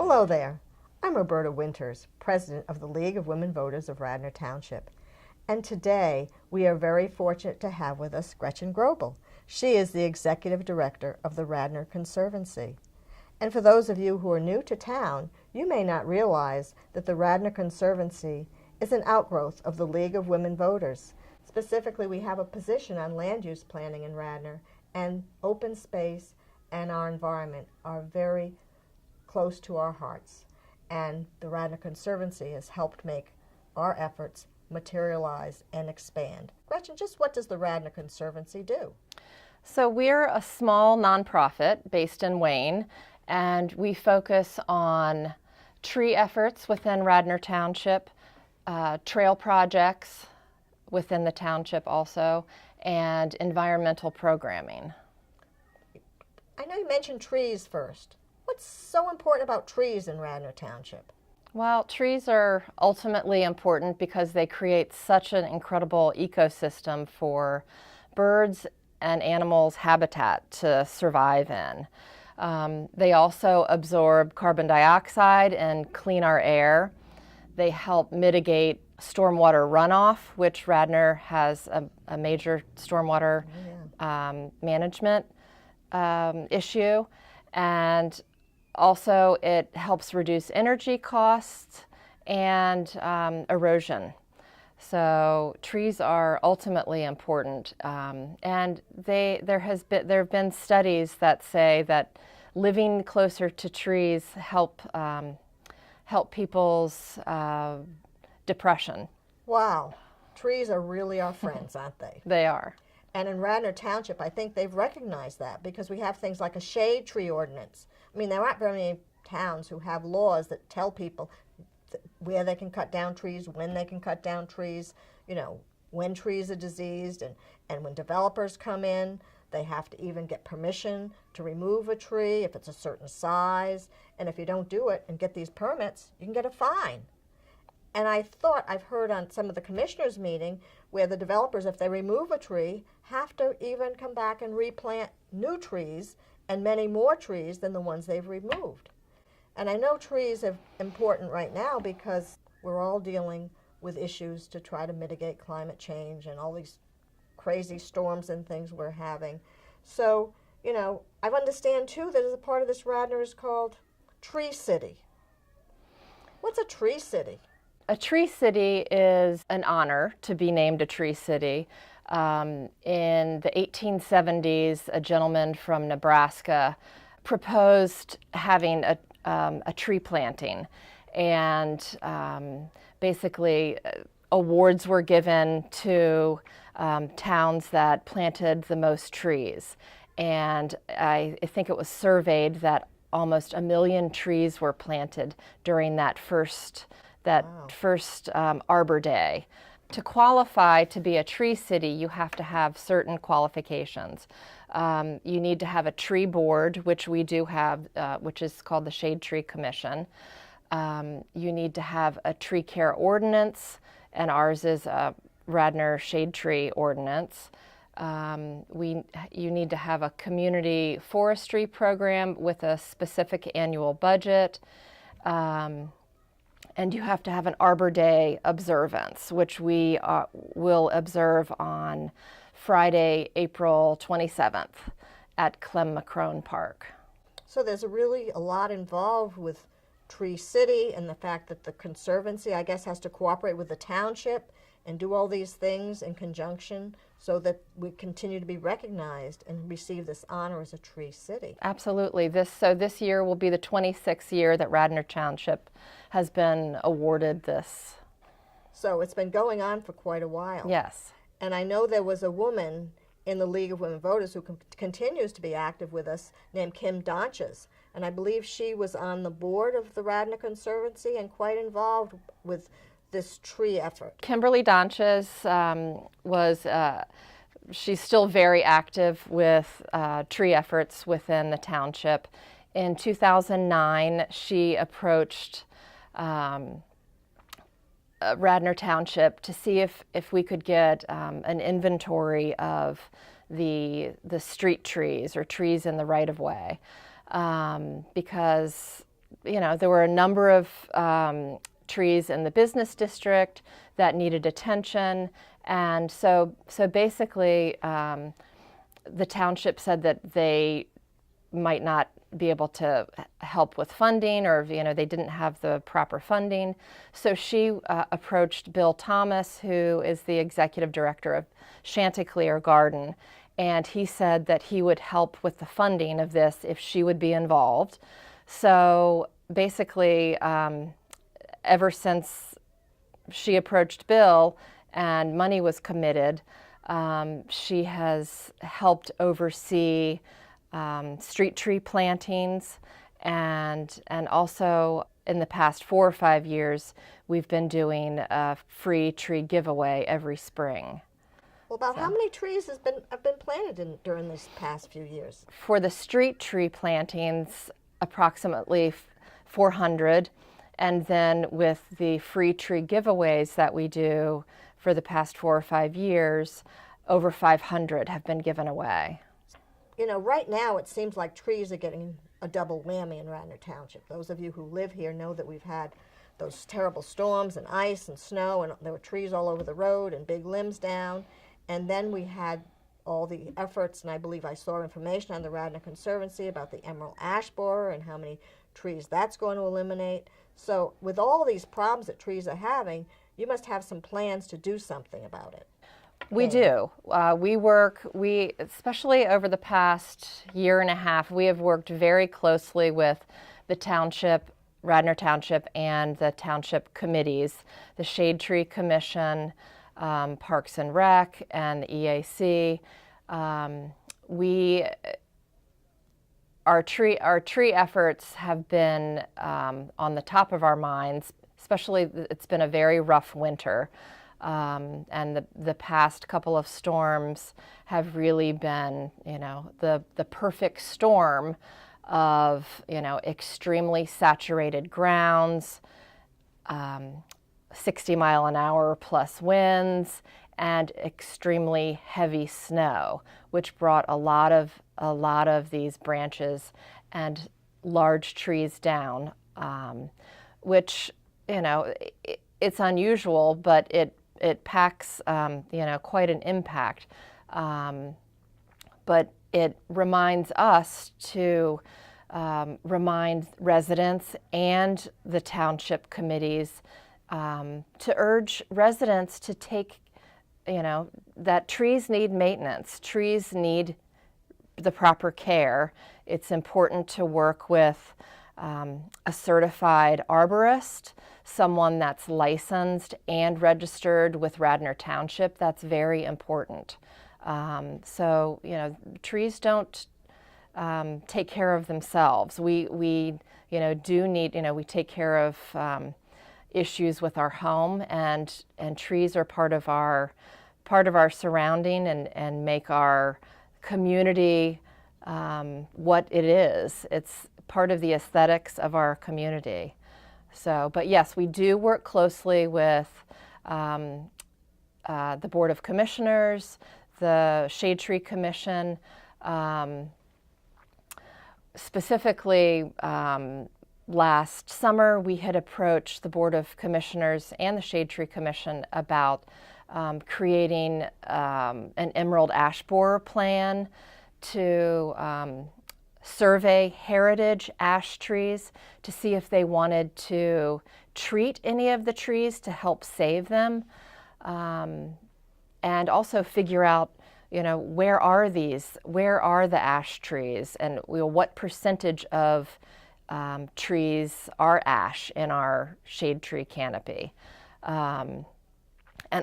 Hello there. I'm Roberta Winters, President of the League of Women Voters of Radnor Township. And today we are very fortunate to have with us Gretchen Groebel. She is the Executive Director of the Radnor Conservancy. And for those of you who are new to town, you may not realize that the Radnor Conservancy is an outgrowth of the League of Women Voters. Specifically, we have a position on land use planning in Radnor, and open space and our environment are very close to our hearts. And the Radnor Conservancy has helped make our efforts materialize and expand. Gretchen, just what does the Radnor Conservancy do? So we're a small nonprofit based in Wayne, and we focus on tree efforts within Radnor Township, trail projects within the township also, and environmental programming. I know you mentioned trees first. What's so important about trees in Radnor Township? Well, trees are ultimately important because they create such an incredible ecosystem for birds and animals' habitat to survive in. They also absorb carbon dioxide and clean our air. They help mitigate stormwater runoff, which Radnor has a major stormwater management issue. And also, it helps reduce energy costs and erosion. So trees are ultimately important, and there have been studies that say that living closer to trees help people's depression. Wow, trees are really our friends, aren't they? They are. And in Radnor Township, I think they've recognized that because we have things like a shade tree ordinance. I mean, there aren't very many towns who have laws that tell people where they can cut down trees, when they can cut down trees, you know, when trees are diseased, and when developers come in, they have to even get permission to remove a tree if it's a certain size. And if you don't do it and get these permits, you can get a fine. And I've heard on some of the commissioners' meeting where the developers, if they remove a tree, have to even come back and replant new trees and many more trees than the ones they've removed. And I know trees are important right now because we're all dealing with issues to try to mitigate climate change and all these crazy storms and things we're having. So, you know, I understand too that as a part of this Radnor is called Tree City. What's a tree city? A tree city is an honor to be named a tree city. In the 1870s, a gentleman from Nebraska proposed having a tree planting, and basically awards were given to towns that planted the most trees. And I think it was surveyed that almost 1 million trees were planted during that first Arbor Day. To qualify to be a tree city, you have to have certain qualifications. You need to have a tree board, which we do have, which is called the Shade Tree Commission. You need to have a tree care ordinance, and ours is a Radnor Shade Tree Ordinance. You need to have a community forestry program with a specific annual budget. And you have to have an Arbor Day observance, which we will observe on Friday, April 27th at Clem McCrone Park. So there's really a lot involved with Tree City, and the fact that the Conservancy, I guess, has to cooperate with the township and do all these things in conjunction so that we continue to be recognized and receive this honor as a tree city. Absolutely. This year will be the 26th year that Radnor Township has been awarded this. So it's been going on for quite a while. Yes. And I know there was a woman in the League of Women Voters who continues to be active with us named Kim Donches. And I believe she was on the board of the Radnor Conservancy and quite involved with this tree effort. Kimberly Donches she's still very active with tree efforts within the township. In 2009, she approached Radnor Township to see if we could get an inventory of the street trees or trees in the right-of-way, because there were a number of trees in the business district that needed attention, and so basically the township said that they might not be able to help with funding, or they didn't have the proper funding. So she approached Bill Thomas, who is the executive director of Chanticleer Garden, and he said that he would help with the funding of this if she would be involved. So basically, ever since she approached Bill and money was committed, she has helped oversee street tree plantings, and also in the past 4 or 5 years, we've been doing a free tree giveaway every spring. Well, about how many trees have been planted during this past few years? For the street tree plantings, approximately 400, and then with the free tree giveaways that we do for the past 4 or 5 years, over 500 have been given away. Right now it seems like trees are getting a double whammy in Radnor Township. Those of you who live here know that we've had those terrible storms and ice and snow, and there were trees all over the road and big limbs down. And then we had all the efforts, and I believe I saw information on the Radnor Conservancy about the emerald ash borer and how many trees that's going to eliminate. So with all these problems that trees are having, you must have some plans to do something about it. We do. We especially over the past year and a half, we have worked very closely with the township, Radnor Township, and the township committees, the Shade Tree Commission, Parks and Rec, and the EAC. Our tree efforts have been on the top of our minds. Especially, it's been a very rough winter. And the past couple of storms have really been, the perfect storm of, extremely saturated grounds, 60-mile-an-hour plus winds, and extremely heavy snow, which brought a lot of these branches and large trees down, which, it's unusual, but it packs, quite an impact. But it reminds us to remind residents and the township committees to urge residents to take, that trees need maintenance. Trees need the proper care. It's important to work with a certified arborist, someone that's licensed and registered with Radnor Township. That's very important. So, trees don't take care of themselves. We do need, we take care of issues with our home, and trees are part of our surrounding and make our community what it is. It's part of the aesthetics of our community. So, but yes, we do work closely with the Board of Commissioners, the Shade Tree Commission, specifically last summer we had approached the Board of Commissioners and the Shade Tree Commission about creating an emerald ash borer plan to survey heritage ash trees to see if they wanted to treat any of the trees to help save them, and also figure out, where are the ash trees, and what percentage of trees are ash in our shade tree canopy, and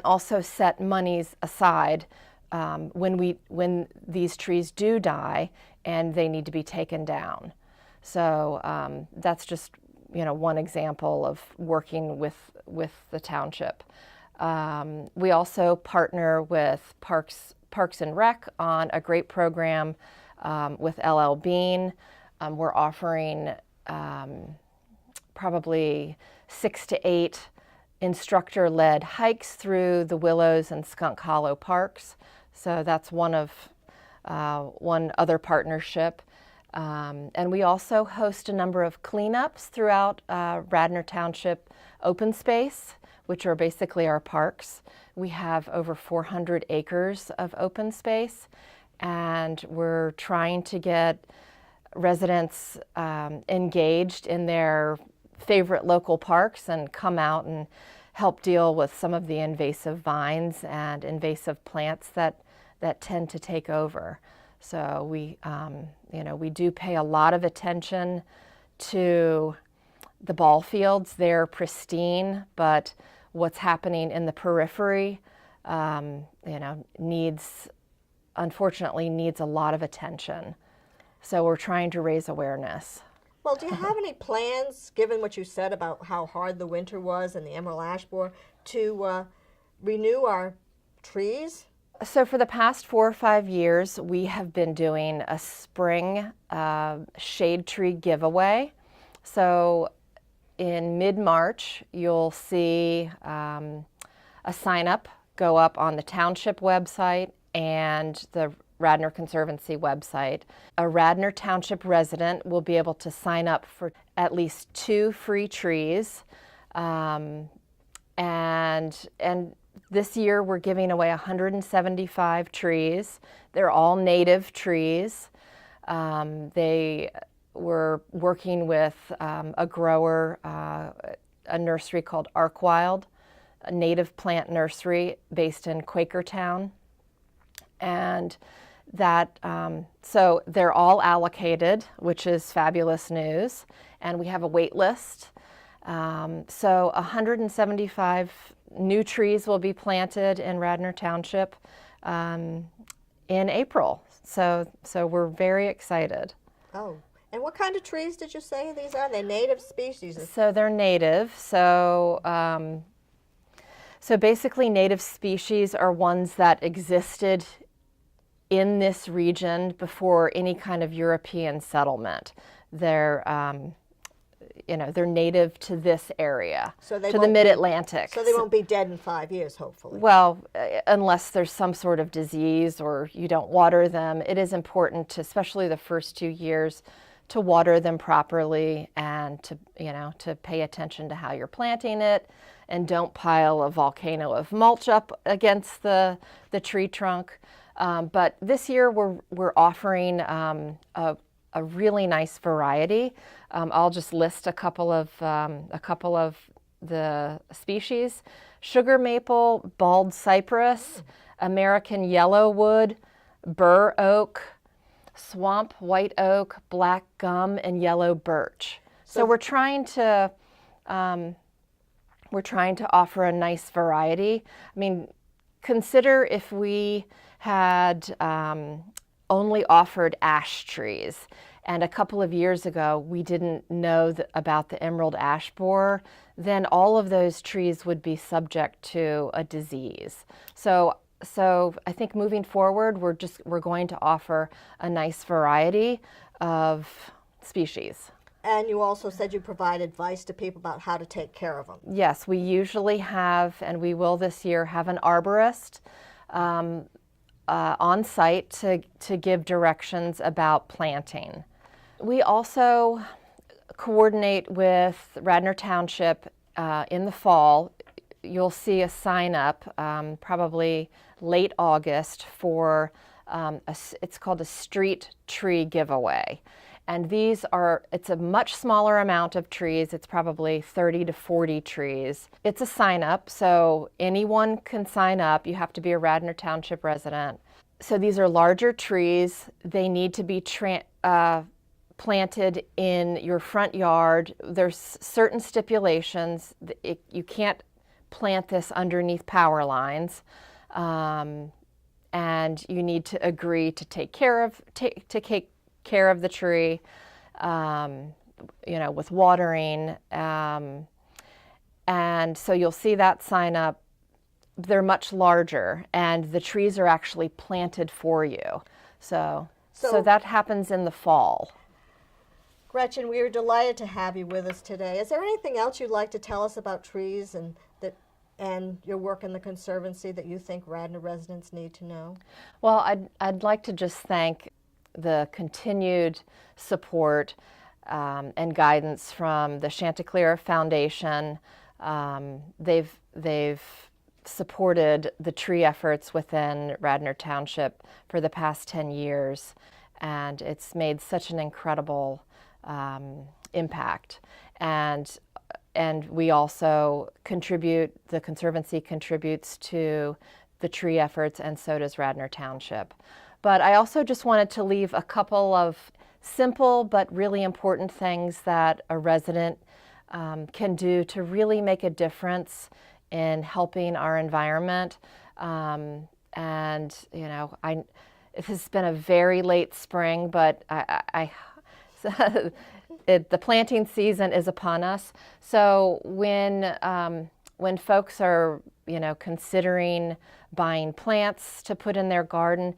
also set monies aside when these trees do die and they need to be taken down. So that's just one example of working with the township. We also partner with Parks and Rec on a great program with LL Bean. We're offering probably 6 to 8 instructor-led hikes through the Willows and Skunk Hollow parks. So that's one other partnership. And we also host a number of cleanups throughout Radnor Township open space, which are basically our parks. We have over 400 acres of open space, and we're trying to get residents engaged in their favorite local parks and come out and help deal with some of the invasive vines and invasive plants that tend to take over. So we do pay a lot of attention to the ball fields. They're pristine, but what's happening in the periphery, unfortunately needs a lot of attention. So we're trying to raise awareness. Well, do you have any plans, given what you said about how hard the winter was and the emerald ash borer, to renew our trees? So for the past 4 or 5 years, we have been doing a spring shade tree giveaway. So in mid-March, you'll see a sign-up go up on the township website and the Radnor Conservancy website. A Radnor Township resident will be able to sign up for at least 2 free trees. And this year we're giving away 175 trees. They're all native trees. They were working with a grower, a nursery called Arcwild, a native plant nursery based in Quakertown. And that, so they're all allocated, which is fabulous news. And we have a wait list. So 175 new trees will be planted in Radnor Township in April. So we're very excited. Oh, and what kind of trees did you say these are? They're native species? So they're native. So basically native species are ones that existed in this region before any kind of European settlement. They're they're native to this area, to the Mid-Atlantic. So they won't be dead in 5 years, hopefully. Well, unless there's some sort of disease or you don't water them. It is important to, especially the first 2 years, to water them properly and to pay attention to how you're planting it, and don't pile a volcano of mulch up against the tree trunk. But this year we're offering a really nice variety. I'll just list a couple of the species: sugar maple, bald cypress, American yellowwood, bur oak, swamp white oak, black gum, and yellow birch. So we're trying to offer a nice variety. I mean, consider if we had only offered ash trees, and a couple of years ago we didn't know about the emerald ash borer, then all of those trees would be subject to a disease. So I think moving forward, we're going to offer a nice variety of species. And you also said you provide advice to people about how to take care of them. Yes, we usually have, and we will this year, have an arborist on site to give directions about planting. We also coordinate with Radnor Township in the fall. You'll see a sign up probably late August for it's called a street tree giveaway. And it's a much smaller amount of trees. It's probably 30 to 40 trees. It's a sign up, so anyone can sign up. You have to be a Radnor Township resident. So these are larger trees. They need to be planted in your front yard. There's certain stipulations. You can't plant this underneath power lines. And you need to agree to take care of the tree, with watering. And so you'll see that sign up. They're much larger, and the trees are actually planted for you. So that happens in the fall. Gretchen, we are delighted to have you with us today. Is there anything else you'd like to tell us about trees and your work in the Conservancy that you think Radnor residents need to know? Well, I'd like to just thank the continued support and guidance from the Chanticleer Foundation. They've supported the tree efforts within Radnor Township for the past 10 years, and it's made such an incredible impact. And we also contribute, the Conservancy contributes to the tree efforts, and so does Radnor Township. But I also just wanted to leave a couple of simple but really important things that a resident can do to really make a difference in helping our environment. And it has been a very late spring, but the planting season is upon us. So when folks are considering buying plants to put in their garden,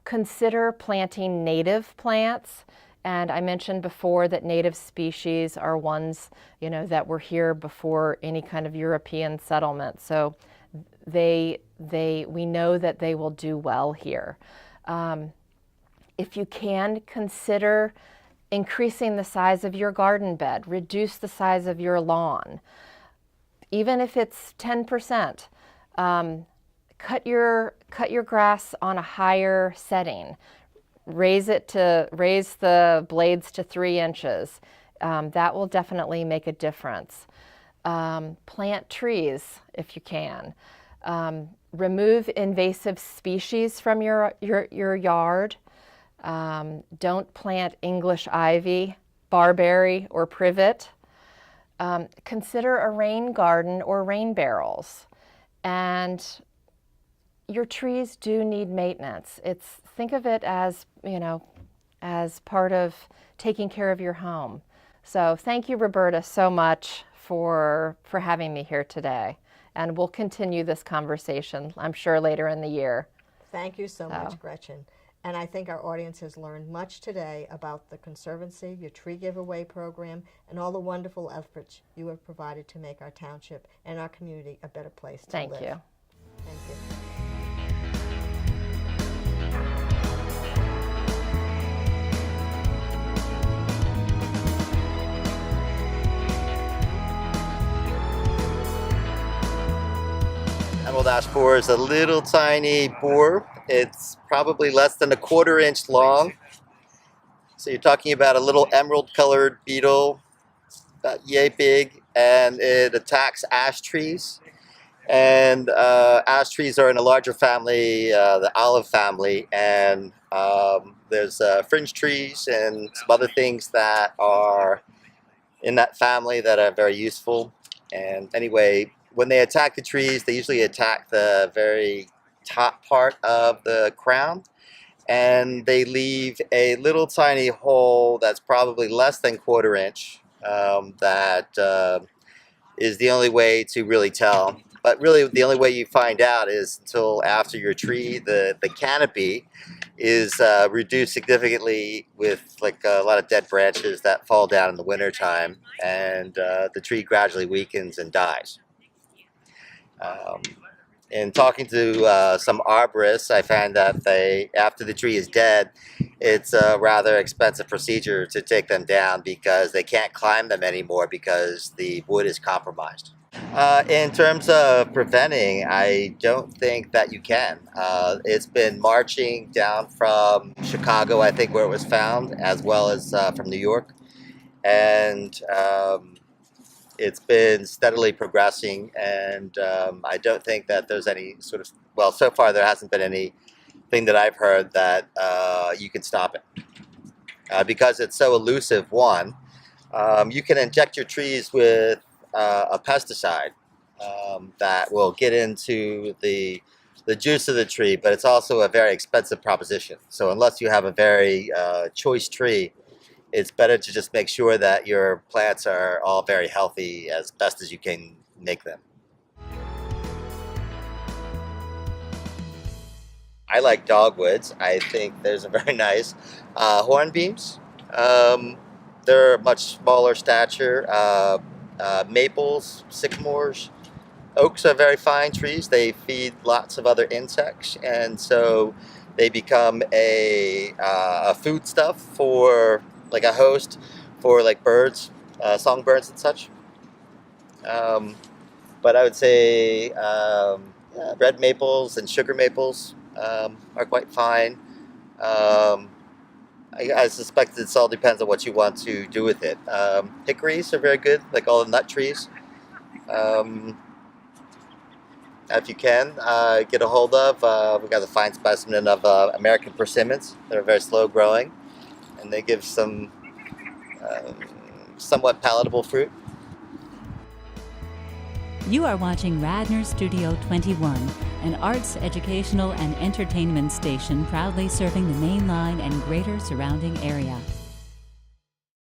consider planting native plants. And I mentioned before that native species are ones that were here before any kind of European settlement. So we know that they will do well here. If you can, consider increasing the size of your garden bed, reduce the size of your lawn. Even if it's 10%, cut your grass on a higher setting. Raise the blades to 3 inches. That will definitely make a difference. Plant trees if you can. Remove invasive species from your yard. Don't plant English ivy, barberry, or privet. Consider a rain garden or rain barrels. And your trees do need maintenance. Think of it as, as part of taking care of your home. So thank you, Roberta, so much for having me here today. And we'll continue this conversation, I'm sure, later in the year. Thank you so much, Gretchen. And I think our audience has learned much today about the Conservancy, your tree giveaway program, and all the wonderful efforts you have provided to make our township and our community a better place to live. Thank you. Thank you. Emerald ash borer is a little tiny borer. It's probably less than a 1/4 inch long. So you're talking about a little emerald colored beetle, about yay big, and it attacks ash trees. And ash trees are in a larger family, the olive family, and there's fringe trees and some other things that are in that family that are very useful. And anyway, when they attack the trees, they usually attack the very top part of the crown, and they leave a little tiny hole that's probably less than 1/4 inch. That is the only way to really tell. But really, the only way you find out is until after your tree, the canopy is reduced significantly with like a lot of dead branches that fall down in the wintertime, and the tree gradually weakens and dies. In talking to some arborists, I found that after the tree is dead, it's a rather expensive procedure to take them down because they can't climb them anymore because the wood is compromised. In terms of preventing, I don't think that you can. It's been marching down from Chicago, I think, where it was found, as well as from New York. And it's been steadily progressing, and I don't think that there's any sort of, well, so far there hasn't been anything that I've heard that you can stop it. Because it's so elusive, one, you can inject your trees with a pesticide that will get into the juice of the tree, but it's also a very expensive proposition. So unless you have a very choice tree, it's better to just make sure that your plants are all very healthy as best as you can make them. I like dogwoods. I think there's a very nice hornbeams. They're much smaller stature. Maples, sycamores, oaks are very fine trees. They feed lots of other insects, and so they become a foodstuff for like a host for like birds, songbirds and such. But I would say red maples and sugar maples are quite fine. I suspect it all depends on what you want to do with it. Hickories are very good, like all the nut trees. If you can, get a hold of, we've got a fine specimen of American persimmons that are very slow growing, and they give some somewhat palatable fruit. You are watching Radnor Studio 21, an arts, educational, and entertainment station proudly serving the main line and greater surrounding area.